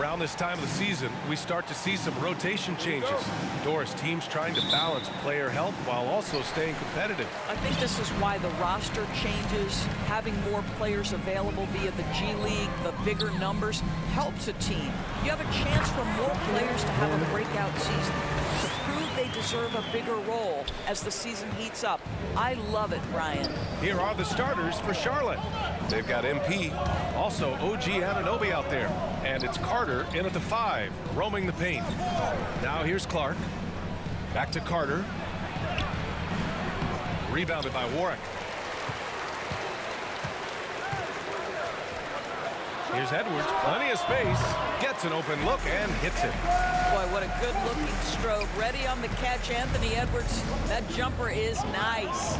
Around this time of the season, we start to see some rotation changes. Doris, teams trying to balance player health while also staying competitive. I think this is why the roster changes. Having more players available via the G League, the bigger numbers, helps a team. You have a chance for more players to have a breakout season, to prove they deserve a bigger role as the season heats up. I love it, Brian. Here are the starters for Charlotte. They've got MP, also OG Anunoby out there, and it's Carter in at the 5, roaming the paint. Now here's Clark. Back to Carter. Rebounded by Warwick. Here's Edwards, plenty of space, gets an open look and hits it. Boy, what a good-looking stroke. Ready on the catch, Anthony Edwards. That jumper is nice.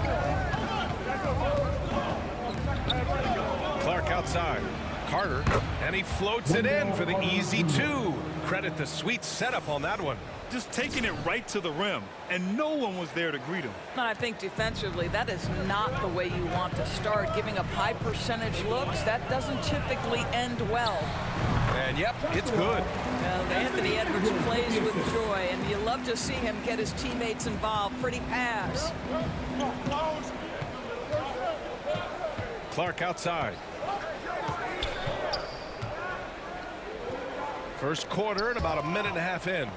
Clark outside. Carter, and he floats it in for the easy 2. Credit the sweet setup on that one. Just taking it right to the rim, and no one was there to greet him. And I think defensively, that is not the way you want to start. Giving up high percentage looks, that doesn't typically end well. And yep, it's good. Well, Anthony Edwards plays with joy, and you love to see him get his teammates involved. Pretty pass. Clark outside. First quarter and about a minute and a half in.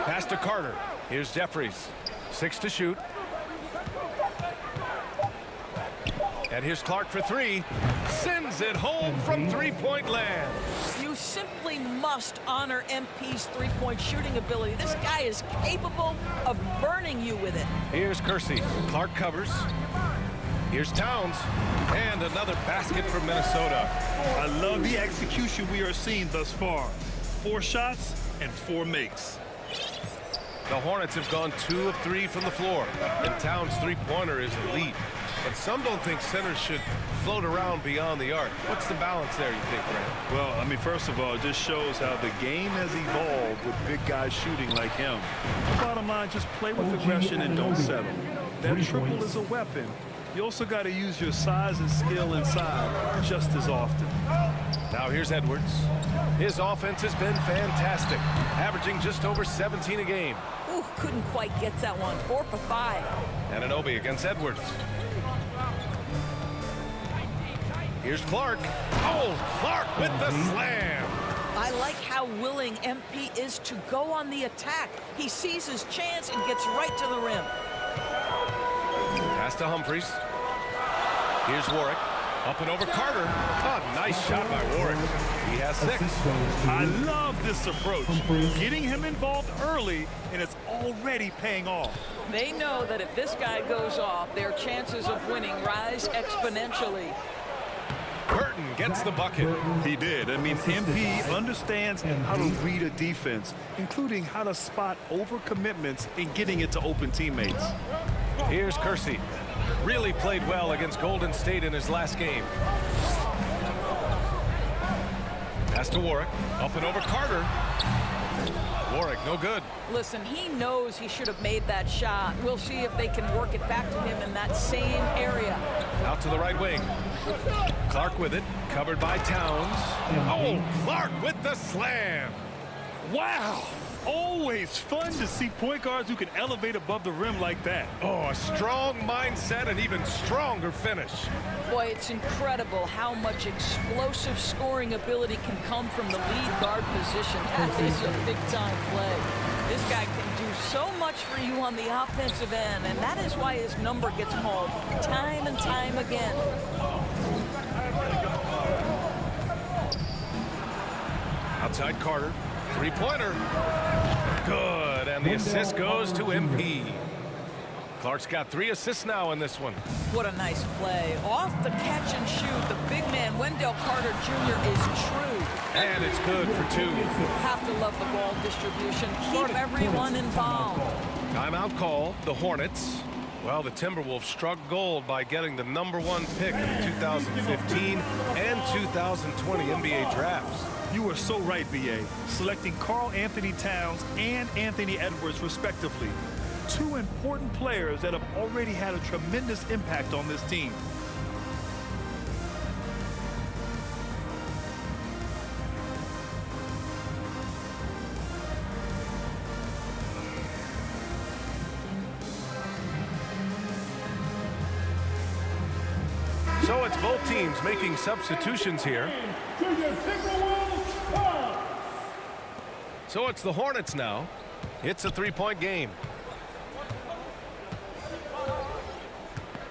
Pass to Carter. Here's Jeffries. 6 to shoot. And here's Clark for 3. Sends it home from three-point land. You simply must honor MP's three-point shooting ability. This guy is capable of burning you with it. Here's Kersey. Clark covers. Here's Towns. And another basket from Minnesota. I love the execution we are seeing thus far. 4 shots and 4 makes. The Hornets have gone 2 of 3 from the floor, and Towns' three-pointer is elite. But some don't think centers should float around beyond the arc. What's the balance there, you think, Brad? Well, I mean, first of all, it just shows how the game has evolved with big guys shooting like him. Bottom line, just play with aggression and don't settle. That triple is a weapon. You also got to use your size and skill inside just as often. Now here's Edwards. His offense has been fantastic, averaging just over 17 a game. Ooh, couldn't quite get that one. 4 for 5. Anunoby against Edwards. Here's Clark. Oh, Clark with the slam. I like how willing MP is to go on the attack. He sees his chance and gets right to the rim. Pass to Humphries. Here's Warwick. Up and over Carter. Oh, nice shot by Warwick. He has 6. I love this approach. Getting him involved early, and it's already paying off. They know that if this guy goes off, their chances of winning rise exponentially. Burton gets the bucket. He did. I mean, MP understands how to read a defense, including how to spot overcommitments and getting it to open teammates. Here's Kersey. Really played well against Golden State in his last game. Pass to Warwick. Up and over Carter. Warwick, no good. Listen, he knows he should have made that shot. We'll see if they can work it back to him in that same area. Out to the right wing. Clark with it. Covered by Towns. Oh, Clark with the slam. Wow! Always fun to see point guards who can elevate above the rim like that. Oh, a strong mindset and even stronger finish. Boy, it's incredible how much explosive scoring ability can come from the lead guard position. That is a big-time play. This guy can do so much for you on the offensive end, and that is why his number gets called time and time again. Outside Carter. Three-pointer. Good, and the assist goes to MP. Clark's got 3 assists now in this one. What a nice play. Off the catch and shoot, the big man, Wendell Carter Jr. is true. And it's good for 2. Have to love the ball distribution. Keep everyone involved. Timeout call, the Hornets. Well, the Timberwolves struck gold by getting the #1 pick in the 2015 and 2020 NBA drafts. You are so right, B.A. Selecting Karl Anthony Towns and Anthony Edwards, respectively. 2 important players that have already had a tremendous impact on this team. So it's both teams making substitutions here. So it's the Hornets now. It's a three-point game.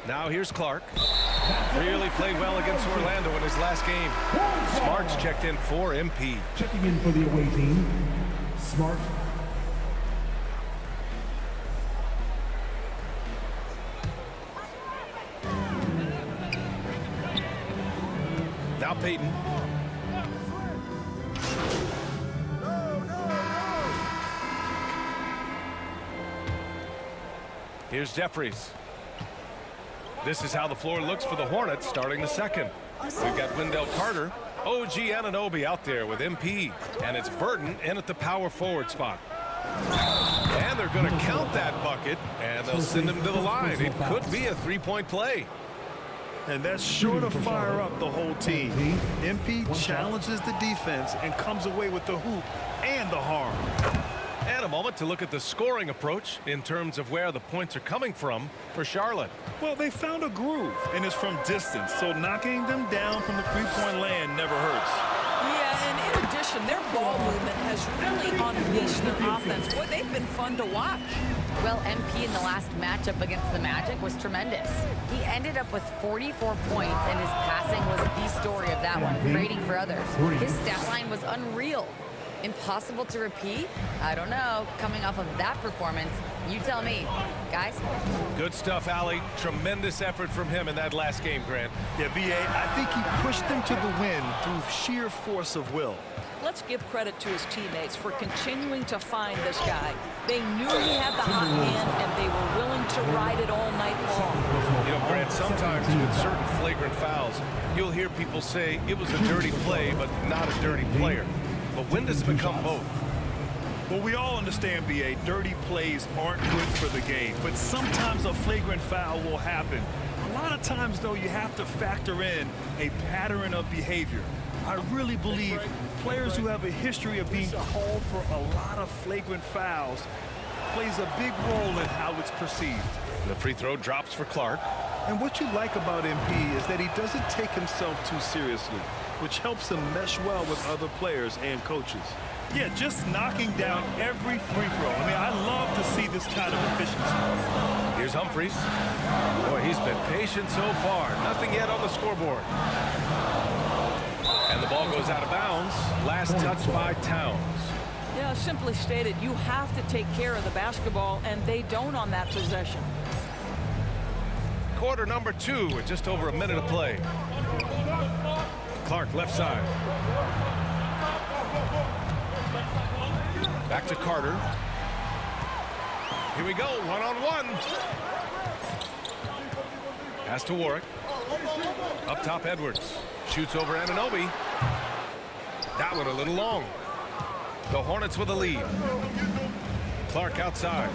Now here's Clark. Really played well against Orlando in his last game. Smart's checked in for MP. Checking in for the away team, Smart. Now Peyton. Here's Jeffries. This is how the floor looks for the Hornets starting the second. We've got Wendell Carter, OG Anunoby out there with MP, and it's Burton in at the power forward spot. And they're going to count that bucket, and they'll send him to the line. It could be a three-point play. And that's sure to fire up the whole team. MP challenges the defense and comes away with the hoop and the harm. And a moment to look at the scoring approach in terms of where the points are coming from for Charlotte. Well, they found a groove, and it's from distance, so knocking them down from the three-point land never hurts. Yeah, and in addition, their ball movement has really unleashed their offense. Boy, they've been fun to watch. Well, MP in the last matchup against the Magic was tremendous. He ended up with 44 points, and his passing was the story of that one, creating for others. His stat line was unreal. Impossible to repeat? I don't know. Coming off of that performance, you tell me. Guys? Good stuff, Allie. Tremendous effort from him in that last game, Grant. Yeah, B.A., I think he pushed them to the win through sheer force of will. Let's give credit to his teammates for continuing to find this guy. They knew he had the hot hand, and they were willing to ride it all night long. You know, Grant, sometimes with certain flagrant fouls, you'll hear people say it was a dirty play, but not a dirty player. But when does it become both? Well, we all understand, B.A., dirty plays aren't good for the game, but sometimes a flagrant foul will happen. A lot of times, though, you have to factor in a pattern of behavior. I really believe players who have a history of being called for a lot of flagrant fouls plays a big role in how it's perceived. The free throw drops for Clark. And what you like about MP is that he doesn't take himself too seriously, which helps him mesh well with other players and coaches. Yeah, just knocking down every free throw. I mean, I love to see this kind of efficiency. Here's Humphries. Boy, he's been patient so far. Nothing yet on the scoreboard. And the ball goes out of bounds. Last touch by Towns. Yeah, simply stated, you have to take care of the basketball, and they don't on that possession. Quarter number 2 with just over a minute of play. Clark left side. Back to Carter. Here we go, one-on-one. Pass to Warwick. Up top, Edwards. Shoots over Anunoby. That one a little long. The Hornets with a lead. Clark outside.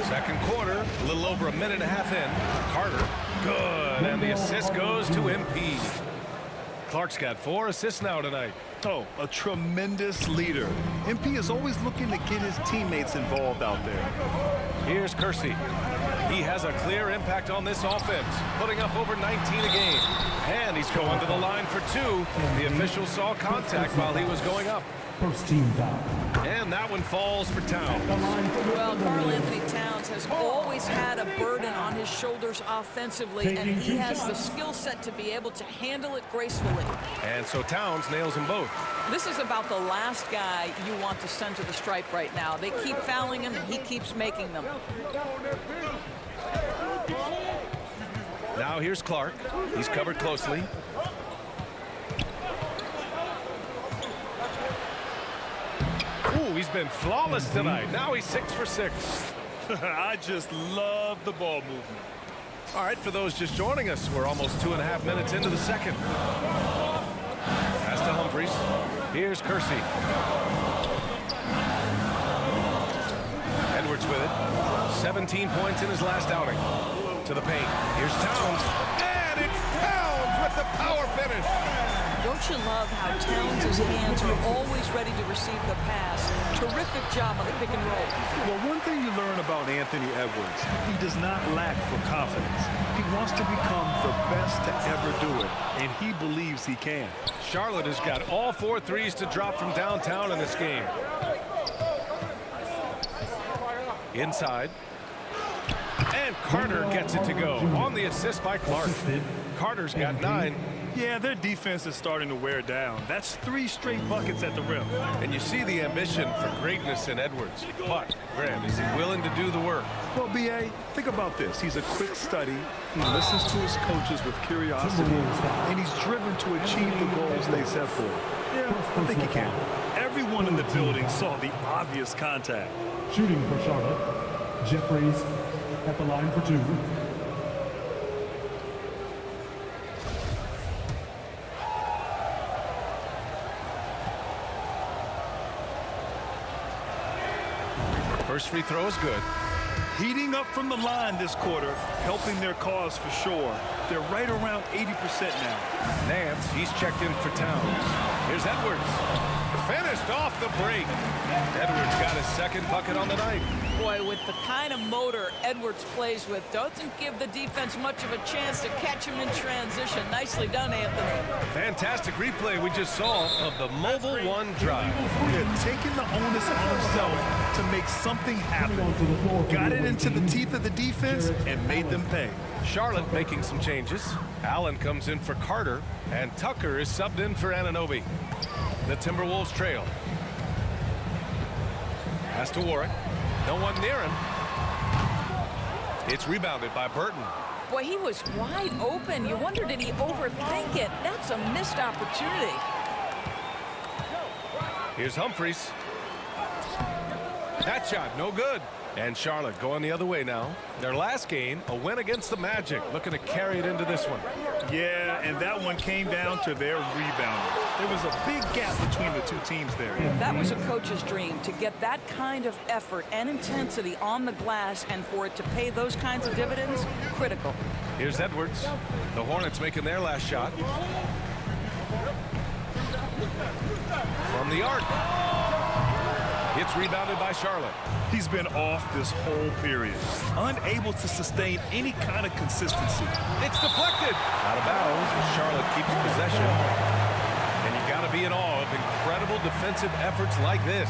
Second quarter, a little over a minute and a half in. Carter, good, and the assist goes to MP. Clark's got 4 assists now tonight. Oh, a tremendous leader. MP is always looking to get his teammates involved out there. Here's Kersey. He has a clear impact on this offense, putting up over 19 a game. And he's going to the line for 2. The official saw contact while he was going up. First team foul. And that one falls for Towns. Well, Karl Anthony Towns has always had a burden on his shoulders offensively, and he has the skill set to be able to handle it gracefully. And so Towns nails them both. This is about the last guy you want to send to the stripe right now. They keep fouling him, and he keeps making them. Now here's Clark. He's covered closely. Ooh, he's been flawless tonight. Now he's 6 for 6. I just love the ball movement. All right, for those just joining us, we're almost 2.5 minutes into the second. Pass to Humphries. Here's Kersey. Edwards with it. 17 points in his last outing. To the paint. Here's Towns. And it's Towns with the power finish. Don't you love how Towns' hands are always ready to receive the pass? Terrific job on the pick and roll. Well, one thing you learn about Anthony Edwards, he does not lack for confidence. He wants to become the best to ever do it, and he believes he can. Charlotte has got all 4 threes to drop from downtown in this game. Inside. And Carter gets it to go on the assist by Clark. Carter's got 9. Yeah, their defense is starting to wear down. That's 3 straight buckets at the rim. And you see the ambition for greatness in Edwards. But, Graham, is he willing to do the work? Well, B.A., think about this. He's a quick study. He listens to his coaches with curiosity, and he's driven to achieve the goals they set for him. Yeah, I think he can. Everyone in the building saw the obvious contact. Shooting for Charlotte. Jeffries at the line for 2. First free throw is good. Heating up from the line this quarter, helping their cause for sure. They're right around 80% now. Nance, he's checked in for Towns. Here's Edwards. Finished off the break. Edwards got his second bucket on the night. Boy, with the kind of motor Edwards plays with, doesn't give the defense much of a chance to catch him in transition. Nicely done, Anthony. Fantastic replay we just saw of the Mobile One drive. They're taking the onus on himself to make something happen. Got it into the teeth of the defense and made them pay. Charlotte making some changes. Allen comes in for Carter, and Tucker is subbed in for Anunoby. The Timberwolves trail. Pass to Warwick. No one near him. It's rebounded by Burton. Boy, he was wide open. You wonder, did he overthink it? That's a missed opportunity. Here's Humphries. That shot, no good. And Charlotte going the other way now. Their last game, a win against the Magic, looking to carry it into this one. Yeah, and that one came down to their rebounding. There was a big gap between the 2 teams there. That was a coach's dream, to get that kind of effort and intensity on the glass, and for it to pay those kinds of dividends, critical. Here's Edwards. The Hornets making their last shot. From the arc. It's rebounded by Charlotte. He's been off this whole period, unable to sustain any kind of consistency. It's deflected. Out of bounds as Charlotte keeps possession. And you got to be in awe of incredible defensive efforts like this.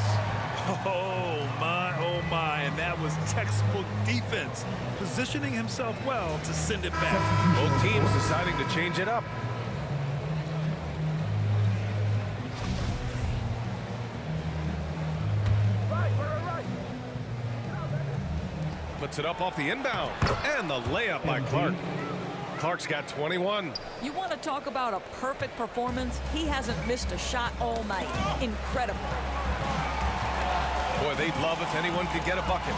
Oh my, and that was textbook defense, positioning himself well to send it back. Both teams deciding to change it up. Puts it up off the inbound. And the layup by Clark. Clark's got 21. You want to talk about a perfect performance? He hasn't missed a shot all night. Incredible. Boy, they'd love if anyone could get a bucket.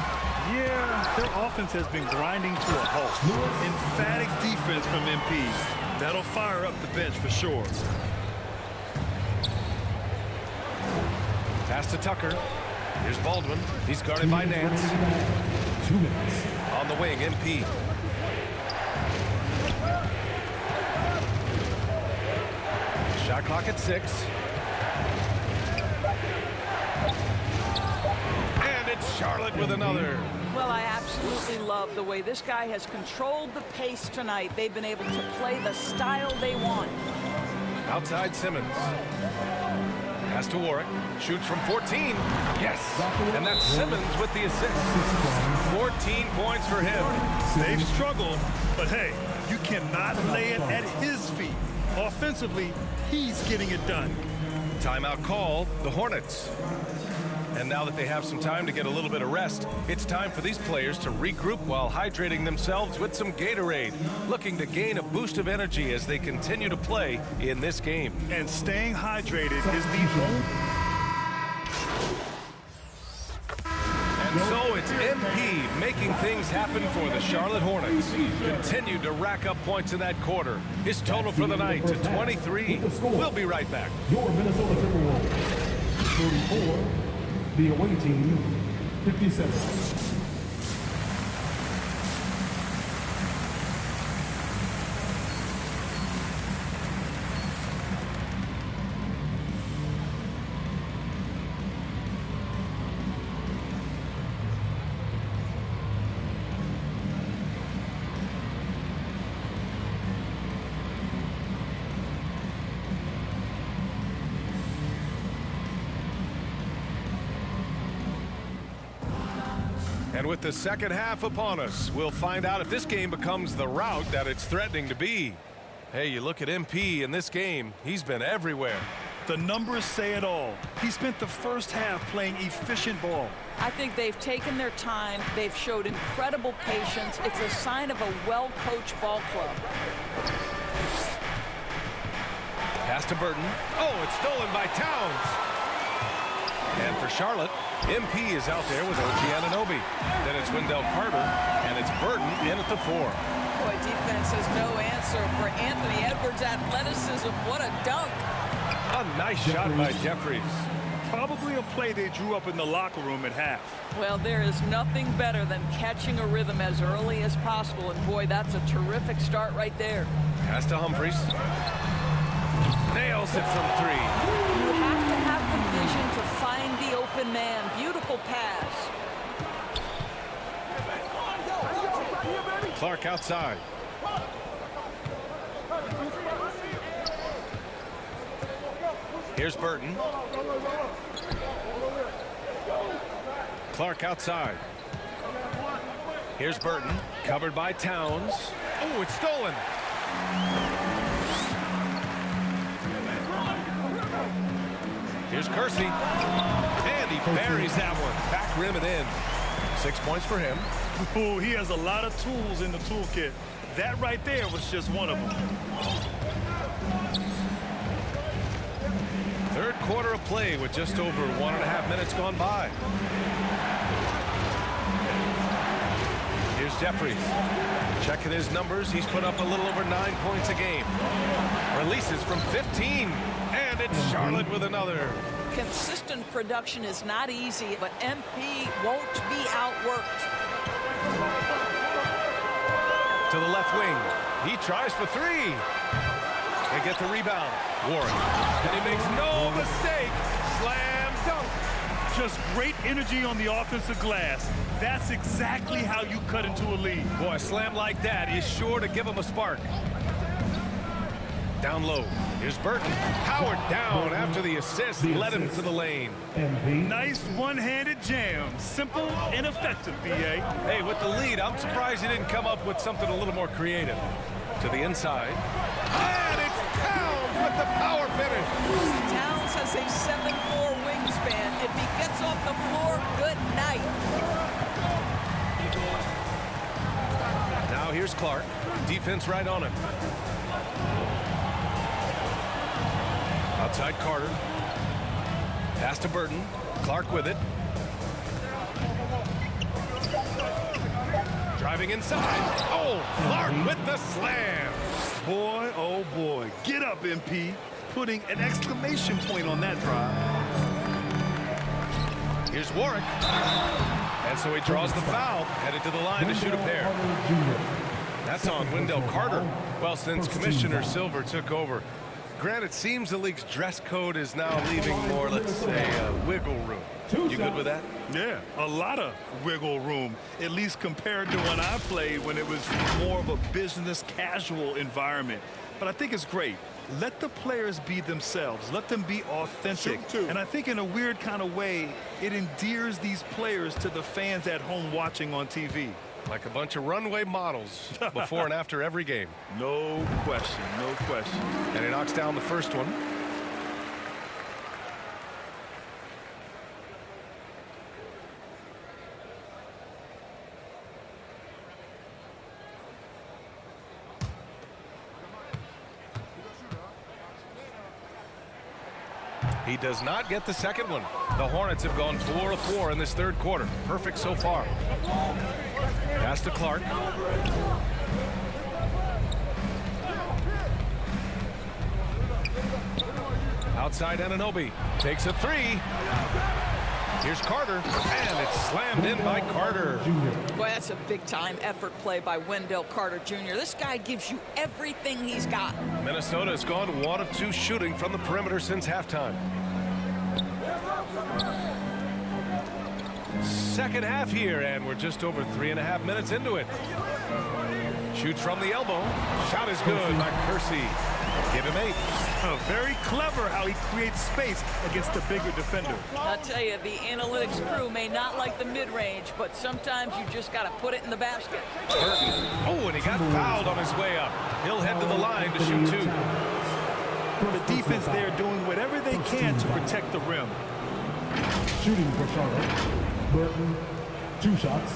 Yeah, their offense has been grinding to a halt. Emphatic defense from MP. That'll fire up the bench for sure. Pass to Tucker. Here's Baldwin. He's guarded by Nance. 2 minutes. On the wing, MP. Shot clock at 6. And it's Charlotte with another. Well, I absolutely love the way this guy has controlled the pace tonight. They've been able to play the style they want. Outside Simmons. Pass to Warwick. Shoots from 14. Yes. And that's Simmons with the assist. 14 points for him. They've struggled, but hey, you cannot lay it at his feet. Offensively, he's getting it done. Timeout call, the Hornets. And now that they have some time to get a little bit of rest, it's time for these players to regroup while hydrating themselves with some Gatorade, looking to gain a boost of energy as they continue to play in this game. And staying hydrated is the only... And so it's MP making things happen for the Charlotte Hornets. Continued to rack up points in that quarter. His total for the night to 23. We'll be right back. Your Minnesota Timberwolves, 34. The away team, 57. And with the second half upon us, we'll find out if this game becomes the rout that it's threatening to be. Hey, you look at MP in this game, he's been everywhere. The numbers say it all. He spent the first half playing efficient ball. I think they've taken their time. They've showed incredible patience. It's a sign of a well-coached ball club. Pass to Burton. Oh, it's stolen by Towns. And for Charlotte, MP is out there with OG Anunoby. Then it's Wendell Carter, and it's Burton in at the 4. Boy, defense has no answer for Anthony Edwards' athleticism. What a dunk. A nice shot by Jeffries. Probably a play they drew up in the locker room at half. Well, there is nothing better than catching a rhythm as early as possible. And boy, that's a terrific start right there. Pass to Humphries. Nails it from 3. You have to have the vision to find the open man. Beautiful pass. Clark outside. Here's Burton. Clark outside. Here's Burton, covered by Towns. Oh, it's stolen. Here's Kersey. And he buries that one. Back rim and in. 6 points for him. Oh, he has a lot of tools in the toolkit. That right there was just one of them. Third quarter of play with just over 1.5 minutes gone by. Here's Jeffries. Checking his numbers, he's put up a little over 9 points a game. Releases from 15. And it's Charlotte with another. Consistent production is not easy, but MP won't be outworked. To the left wing. He tries for 3. They get the rebound. Warren. And he makes no mistake. Slam dunk. Just great energy on the offensive glass. That's exactly how you cut into a lead. Boy, a slam like that is sure to give him a spark. Down low. Here's Burton. Powered down after the assist. Led him to the lane. Nice one-handed jam. Simple and effective, B.A. Hey, with the lead, I'm surprised he didn't come up with something a little more creative. To the inside. And it's Towns with the power finish. Towns has a 7'4" wingspan. If he gets off the floor, good night. Now here's Clark. Defense right on him. Outside Carter. Pass to Burton. Clark with it. Driving inside. Oh, Clark with the slam. Boy, oh boy. Get up, MP. Putting an exclamation point on that drive. Here's Warwick. And so he draws the foul. Headed to the line to shoot a pair. That's on Wendell Carter. Well, since Commissioner Silver took over, Grant, it seems the league's dress code is now leaving more, let's say, wiggle room. You good with that? Yeah, a lot of wiggle room, at least compared to when I played when it was more of a business casual environment. But I think it's great. Let the players be themselves. Let them be authentic. And I think in a weird kind of way, it endears these players to the fans at home watching on TV. Like a bunch of runway models before and after every game. No question, no question. And he knocks down the first one. He does not get the second one. The Hornets have gone 4 of 4 in this third quarter. Perfect so far. Pass to Clark. Outside Anunoby. Takes a 3. Here's Carter. And it's slammed in by Carter. Boy, that's a big-time effort play by Wendell Carter Jr. This guy gives you everything he's got. Minnesota has gone 1 of 2 shooting from the perimeter since halftime. Second half here, and we're just over 3.5 minutes into it. Shoots from the elbow. Shot is good by Kersey. Give him 8. Very clever how he creates space against the bigger defender. I'll tell you, the analytics crew may not like the mid-range, but sometimes you just got to put it in the basket. Burton. Oh, and he got fouled on his way up. He'll head to the line to shoot 2. The defense there doing whatever they can to protect the rim. Shooting for Charlotte. Burton, 2 shots.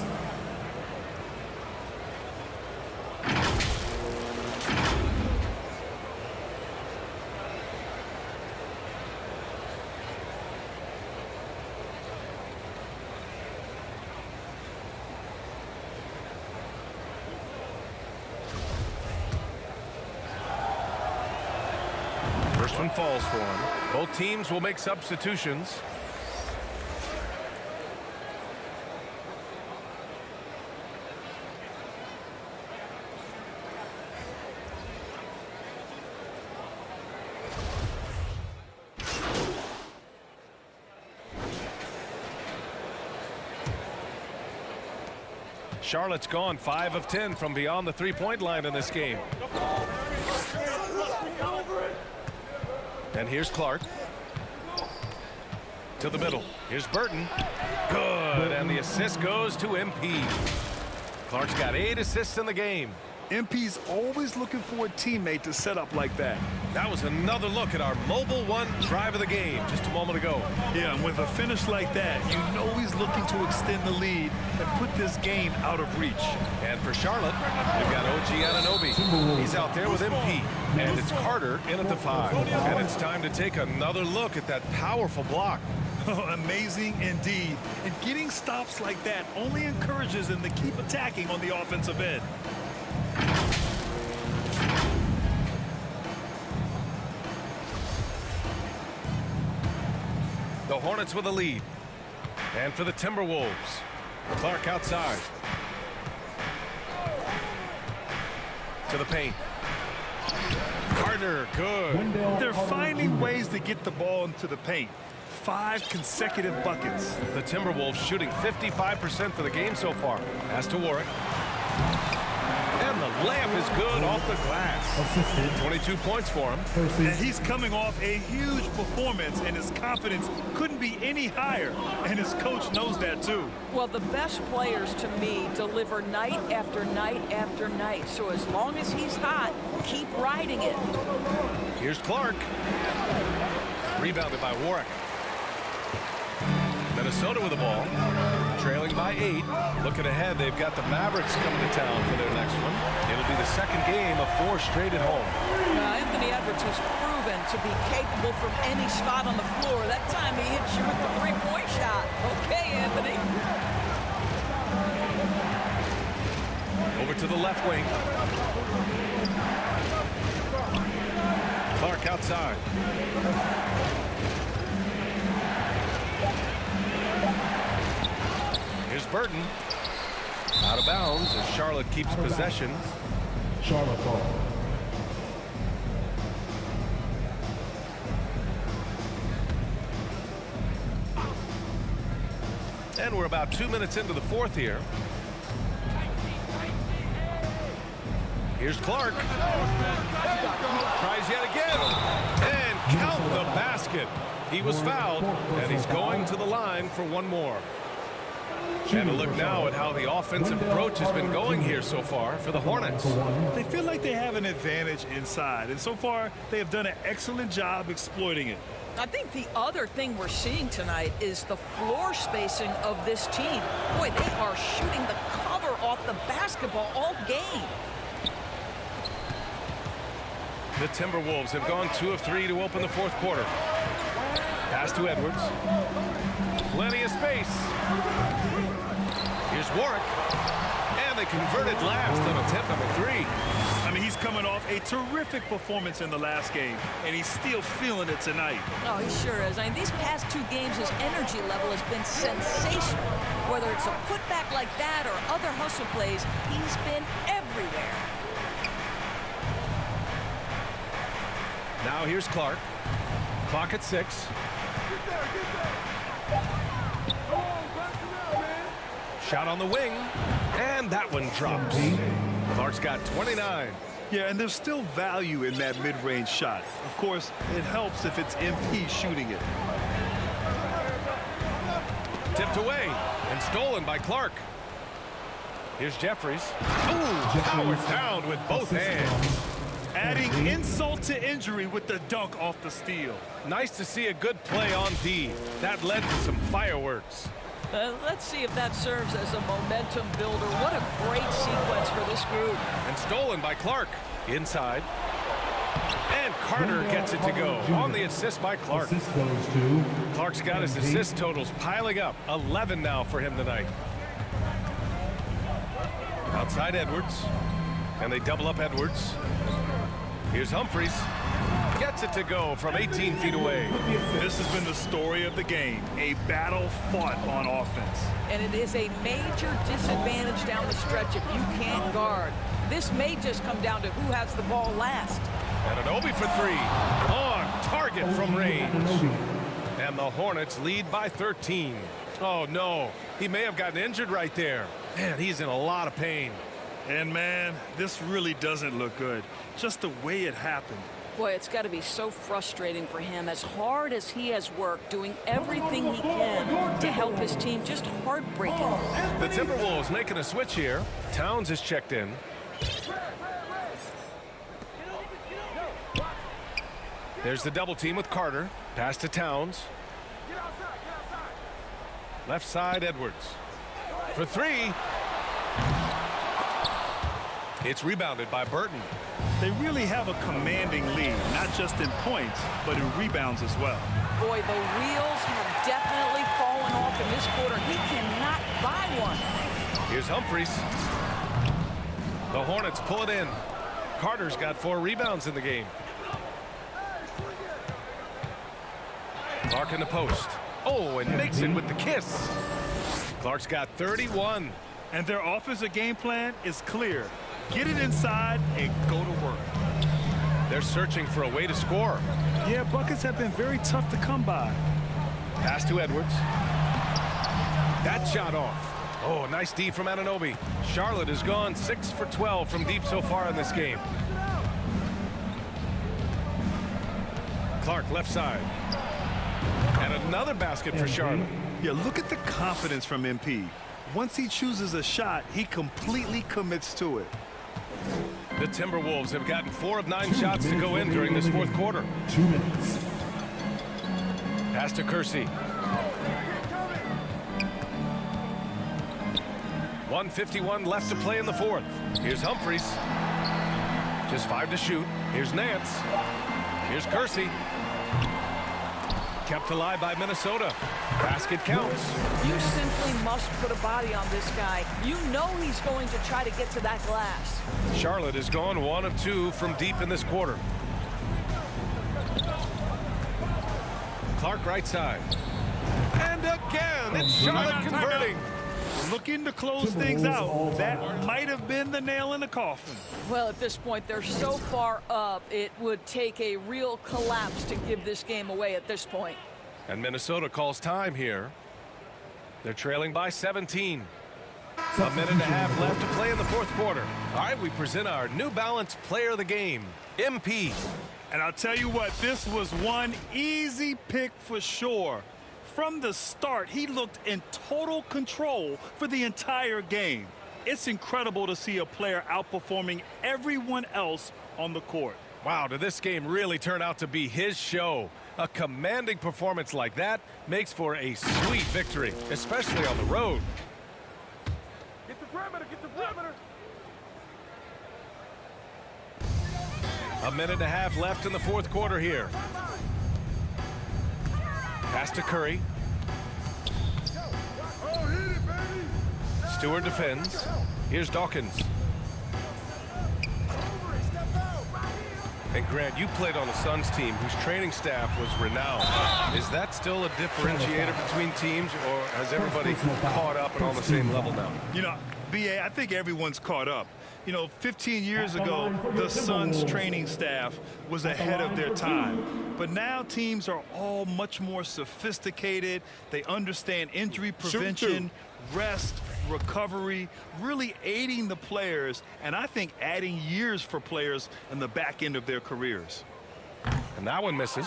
First one falls for him. Both teams will make substitutions. Charlotte's gone 5 of 10 from beyond the three-point line in this game. And here's Clark. To the middle. Here's Burton. Good. And the assist goes to MP. Clark's got 8 assists in the game. MP's always looking for a teammate to set up like that. That was another look at our Mobile One drive of the game just a moment ago. Yeah, and with a finish like that, you know he's looking to extend the lead and put this game out of reach. And for Charlotte, they've got OG Anunoby. He's out there with MP. And it's Carter in at the 5. And it's time to take another look at that powerful block. Amazing indeed. And getting stops like that only encourages them to keep attacking on the offensive end. The Hornets with a lead. And for the Timberwolves, Clark outside. To the paint. Carter, good. They're finding ways to get the ball into the paint. 5 consecutive buckets. The Timberwolves shooting 55% for the game so far. Pass to Warwick. And the layup is good off the glass. 22 points for him. And he's coming off a huge performance, and his confidence couldn't be any higher. And his coach knows that, too. Well, the best players, to me, deliver night after night after night. So as long as he's hot, keep riding it. Here's Clark. Rebounded by Warwick. Minnesota with the ball, trailing by 8. Looking ahead, they've got the Mavericks coming to town for their next one. It'll be the second game of 4 straight at home. Anthony Edwards has proven to be capable from any spot on the floor. That time he hits you with the three-point shot. Okay, Anthony. Over to the left wing. Clark outside. Here's Burton. Out of bounds as Charlotte keeps possession. Charlotte ball. And we're about 2 minutes into the fourth here. Here's Clark. Tries yet again. And count the basket. He was fouled, and he's going to the line for one more. And a look now at how the offensive approach has been going here so far for the Hornets. They feel like they have an advantage inside, and so far they have done an excellent job exploiting it. I think the other thing we're seeing tonight is the floor spacing of this team. Boy, they are shooting the cover off the basketball all game. The Timberwolves have gone 2 of 3 to open the fourth quarter. Pass to Edwards. Plenty of space. Here's Warwick. And they converted last on attempt number 3. I mean, he's coming off a terrific performance in the last game, and he's still feeling it tonight. Oh, he sure is. I mean, these past 2 games, his energy level has been sensational. Whether it's a putback like that or other hustle plays, he's been everywhere. Now here's Clark. Clock at 6. Shot on the wing, and that one drops. Clark's got 29. Yeah, and there's still value in that mid-range shot. Of course, it helps if it's MP shooting it. Tipped away and stolen by Clark. Here's Jeffries. Ooh, powered down with both hands. Adding insult to injury with the dunk off the steal. Nice to see a good play on D. That led to some fireworks. Let's see if that serves as a momentum builder. What a great sequence for this group. And stolen by Clark. Inside. And Carter gets it to go on the assist by Clark. Assist goes to Clark's got his assist totals piling up. 11 now for him tonight. Outside Edwards. And they double up Edwards. Here's Humphries. Gets it to go from 18 feet away. This has been the story of the game. A battle fought on offense. And it is a major disadvantage down the stretch if you can't guard. This may just come down to who has the ball last. And Anunoby for three. On target from range. And the Hornets lead by 13. Oh, no. He may have gotten injured right there. Man, he's in a lot of pain. And, man, this really doesn't look good. Just the way it happened. Boy, it's got to be so frustrating for him. As hard as he has worked, doing everything he can to help his team, just heartbreaking. The Timberwolves making a switch here. Towns is checked in. There's the double team with Carter. Pass to Towns. Left side, Edwards. For three. It's rebounded by Burton. They really have a commanding lead, not just in points, but in rebounds as well. Boy, the wheels have definitely fallen off in this quarter. He cannot buy one. Here's Humphries. The Hornets pull it in. Carter's got 4 rebounds in the game. Clark in the post. Oh, and makes it with the kiss. Clark's got 31. And their offensive game plan is clear. Get it inside and go to work. They're searching for a way to score. Yeah, buckets have been very tough to come by. Pass to Edwards. That shot off. Oh, nice D from Anunoby. Charlotte has gone 6 for 12 from deep so far in this game. Clark left side. And another basket for Charlotte. Yeah, look at the confidence from MP. Once he chooses a shot, he completely commits to it. The Timberwolves have gotten 4 of 9 shots to go in during this fourth quarter. 2 minutes. Pass to Kersey. 1:51 left to play in the fourth. Here's Humphries. Just 5 to shoot. Here's Nance. Here's Kersey. Kept alive by Minnesota. Basket counts. You simply must put a body on this guy. You know he's going to try to get to that glass. Charlotte has gone 1 of 2 from deep in this quarter. Clark right side. And again, it's Charlotte converting. Looking to close things out. That might have been the nail in the coffin. Well, at this point, they're so far up, it would take a real collapse to give this game away at this point. And Minnesota calls time here. They're trailing by 17. A minute and a half left to play in the fourth quarter. All right, we present our New Balance player of the game, MP. And I'll tell you what, this was one easy pick for sure. From the start, he looked in total control for the entire game. It's incredible to see a player outperforming everyone else on the court. Wow, did this game really turn out to be his show? A commanding performance like that makes for a sweet victory, especially on the road. Get the perimeter, get the perimeter. A minute and a half left in the fourth quarter here. Pass to Curry. Stewart defends. Here's Dawkins. And Grant, you played on a Suns team whose training staff was renowned. Is that still a differentiator between teams, or has everybody caught up and on the same level now? You know, B.A., I think everyone's caught up. You know, 15 years ago, the Suns training staff was ahead of their time. But now teams are all much more sophisticated. They understand injury prevention, rest, recovery, really aiding the players, and I think adding years for players in the back end of their careers. And that one misses.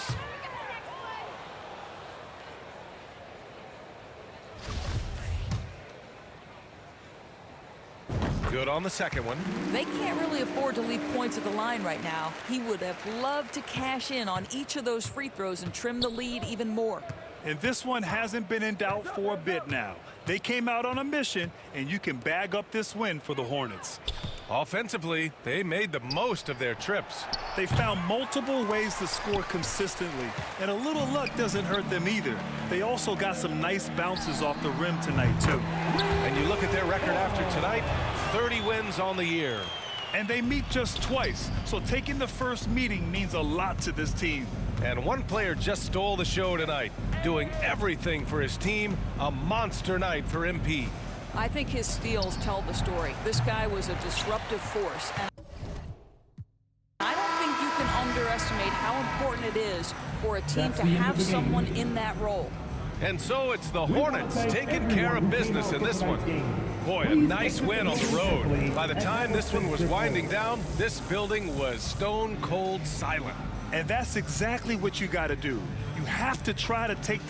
Good on the second one. They can't really afford to leave points at the line right now. He would have loved to cash in on each of those free throws and trim the lead even more. And this one hasn't been in doubt for a bit now. They came out on a mission, and you can bag up this win for the Hornets. Offensively, they made the most of their trips. They found multiple ways to score consistently, and a little luck doesn't hurt them either. They also got some nice bounces off the rim tonight, too. And you look at their record after tonight, 30 wins on the year. And they meet just twice, so taking the first meeting means a lot to this team. And one player just stole the show tonight, doing everything for his team. A monster night for MP. I think his steals tell the story. This guy was a disruptive force. And I don't think you can underestimate how important it is for a team to have someone in that role. And so it's the Hornets taking care of business in this one. Boy, a nice win on the road. By the time this one was winding down, this building was stone cold silent. And that's exactly what you got to do. You have to try to take the